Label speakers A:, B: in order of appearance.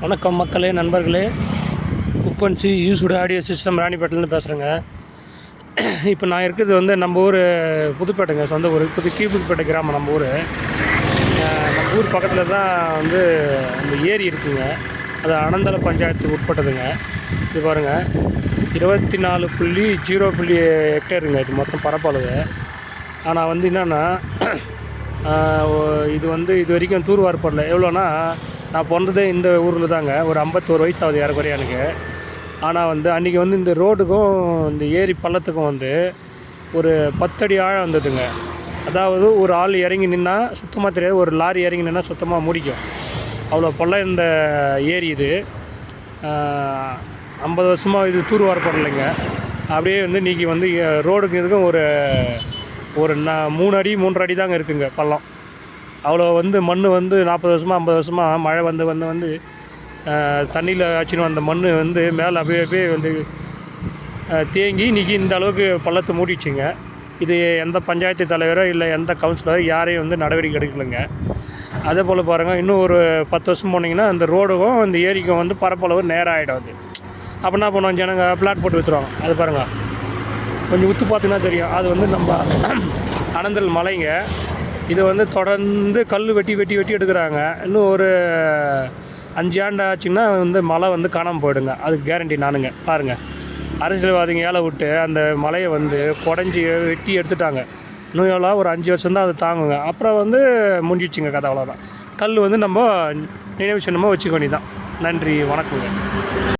A: வணக்கம் மக்களே, நண்பர்களே. குப்பன்சி யூஸ்டு ஆடியோ சிஸ்டம் ராணிப்பேட்டிலேருந்து பேசுகிறேங்க. இப்போ நான் இருக்கிறது வந்து நம்ம ஊர் புதுப்பேட்டைங்க, சொந்த ஊர் கீழ்புதுப்பேட்டை கிராமம். நம்ம ஊர் பக்கத்தில் தான் வந்து அந்த ஏரி இருக்குதுங்க. அது அனந்தல பஞ்சாயத்துக்கு உட்பட்டதுங்க. இது பாருங்கள், 24.0 ஹெக்டேருங்க இது மொத்தம் பரப்பளவு. ஆனால் வந்து என்னென்னா, இது வரைக்கும் தூர்வாரப்படல. எவ்வளோன்னா, நான் பிறந்ததே இந்த ஊரில் தாங்க. ஒரு 51 வயசு ஆகுது ஏறக்குறைய எனக்கு. ஆனால் வந்து அன்றைக்கி வந்து இந்த ரோடுக்கும் இந்த ஏரி பள்ளத்துக்கும் வந்து ஒரு 10 அடி ஆழம் வந்ததுங்க. அதாவது ஒரு ஆள் இறங்கி நின்னா சுத்தமாக தெரியாது, ஒரு லாரி இறங்கி நின்னா சுத்தமாக முடிக்கும். அவ்வளோ பள்ளம் இந்த ஏரி. இது 50 வருஷமாக இது தூர்வாரப்படலைங்க. அப்படியே வந்து இன்றைக்கி வந்து ரோடுக்கு இதுக்கும் ஒரு 3 அடி 3.5 அடி தாங்க இருக்குங்க பள்ளம். அவ்வளோ வந்து மண் வந்து 40 வருஷமாக 50 வருஷமாக மழை வந்து தண்ணியில் ஆச்சுன்னு அந்த மண் வந்து மேலே அப்படியே வந்து தேங்கி இன்றைக்கி இந்த அளவுக்கு பள்ளத்தை மூடிடுச்சுங்க. இது எந்த பஞ்சாயத்து தலைவரோ இல்லை எந்த கவுன்சிலரோ யாரையும் வந்து நடவடிக்கை எடுக்கலைங்க. அதே போல் பாருங்கள், இன்னும் ஒரு 10 வருஷம் போனீங்கன்னா அந்த ரோடுக்கும் இந்த ஏரிக்கும் வந்து பரப்பளவு நேரம் ஆகிடும். அது அப்போ என்ன பண்ணுவோம், ஜனங்க பிளாட் போட்டு விற்றுருவாங்க. அது பாருங்கள், கொஞ்சம் உத்து பார்த்தீங்கன்னா தெரியும். அது வந்து நம்ம அனந்தல் மலைங்க. இதை வந்து தொடர்ந்து கல் வெட்டி எடுக்கிறாங்க. இன்னும் ஒரு 5 ஆண்டு ஆச்சுன்னா வந்து மலை வந்து காணாமல் போயிடுங்க. அதுக்கு கேரண்டி நானுங்க. பாருங்கள், அரசியல்வாதிங்க ஏழை விட்டு அந்த மலையை வந்து குடஞ்சி வெட்டி எடுத்துட்டாங்க. இன்னும் எவ்வளோ ஒரு 5 வருஷம் தான் அது தாங்குங்க. அப்புறம் வந்து முடிஞ்சிடுச்சுங்க கதை. அவ்வளோதான். கல் வந்து நம்ம நினைவு சின்னமாக வச்சுக்க வேண்டியதான். நன்றி, வணக்கங்க.